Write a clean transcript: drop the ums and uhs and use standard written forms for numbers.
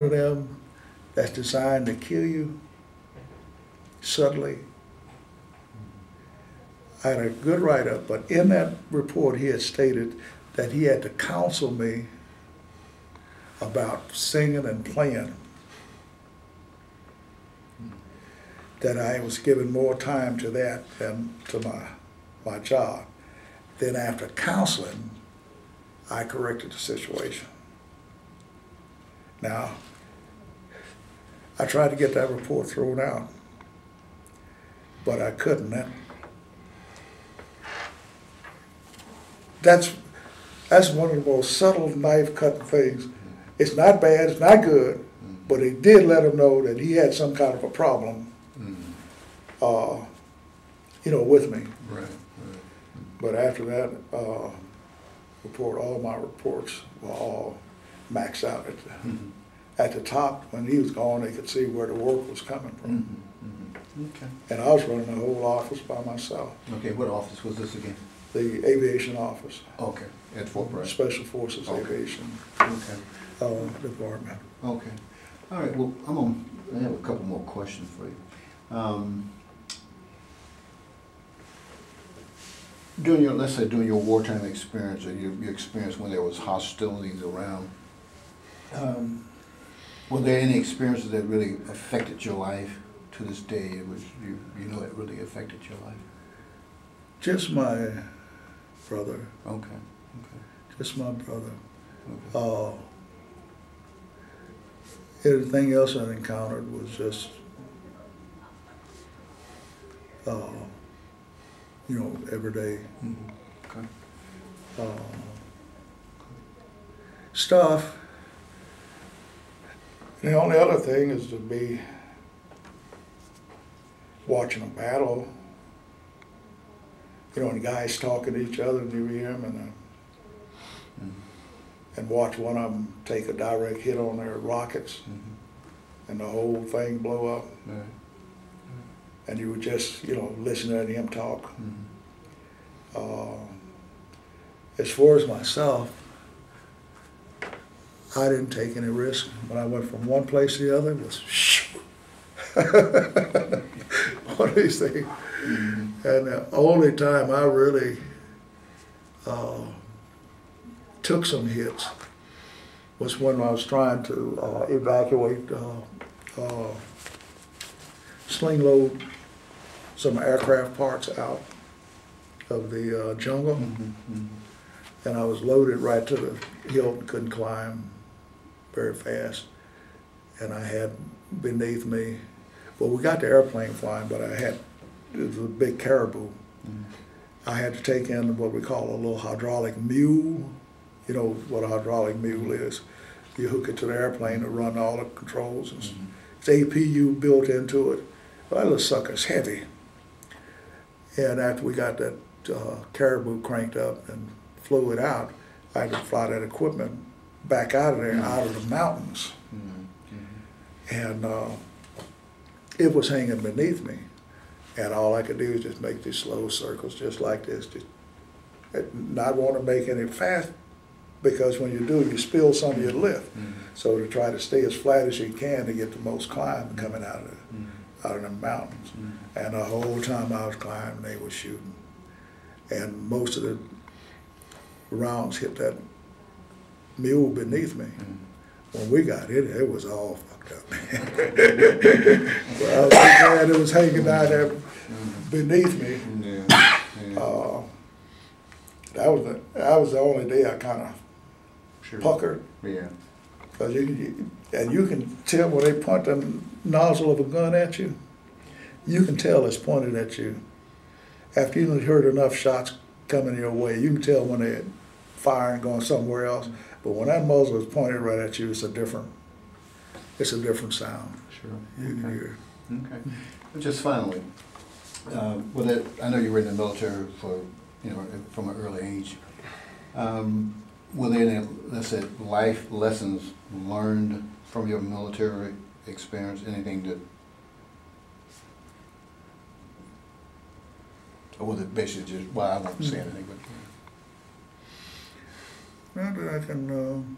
of them that's designed to kill you suddenly. I had a good write-up, but in that report he had stated that he had to counsel me about singing and playing, that I was giving more time to that than to my job. Then after counseling, I corrected the situation. Now, I tried to get that report thrown out, but I couldn't. That's one of the most subtle knife-cutting things. It's not bad, it's not good, but it did let him know that he had some kind of a problem, with me. Right. But after that report, all my reports were all maxed out at the top. When he was gone, they could see where the work was coming from. Okay. And I was running the whole office by myself. Okay, what office was this again? The aviation office. Okay, at Fort Bragg. Special Forces Aviation Department. Okay. All right, well, I have a couple more questions for you. Let's say during your wartime experience, or your experience when there was hostilities around, were there any experiences that really affected your life to this day? It really affected your life? Just my brother. Okay. Just my brother. Okay. Everything else I encountered was just, everyday Okay. stuff. The only other thing is to be watching a battle, and the guys talking to each other, and you hear them, and watch one of them take a direct hit on their rockets, and the whole thing blow up. Right. And you would just, listen to him talk. As far as myself, I didn't take any risk. When I went from one place to the other, it was one of these things. And the only time I really took some hits was when I was trying to evacuate, sling load some aircraft parts out of the jungle. And I was loaded right to the hilt and couldn't climb very fast. And I had beneath me, well, we got the airplane flying, but it was a big caribou. I had to take in what we call a little hydraulic mule. You know what a hydraulic mule is. You hook it to the airplane to run all the controls. And it's APU built into it. Well, that little sucker's heavy. And after we got that caribou cranked up and flew it out, I had to fly that equipment back out of there, out of the mountains. And it was hanging beneath me. And all I could do is just make these slow circles just like this. Just not want to make any fast, because when you do, you spill some of your lift. So to try to stay as flat as you can to get the most climb coming out of the mountains. And the whole time I was climbing, they were shooting. And most of the rounds hit that mule beneath me. When we got it was all fucked up. Well, I was so glad it was hanging out there beneath me. That was the only day I kind of puckered. Yeah. Because you can tell when they point the nozzle of a gun at you, you can tell it's pointed at you. After you heard enough shots coming your way, you can tell when they're firing going somewhere else. But when that muzzle is pointed right at you, it's a different sound. Sure. You can hear. Okay. But just finally, I know you were in the military from an early age. Were there any, let's say, life lessons learned from your military experience? Anything that, or was it basically just, well, I won't say anything, but. Not that I can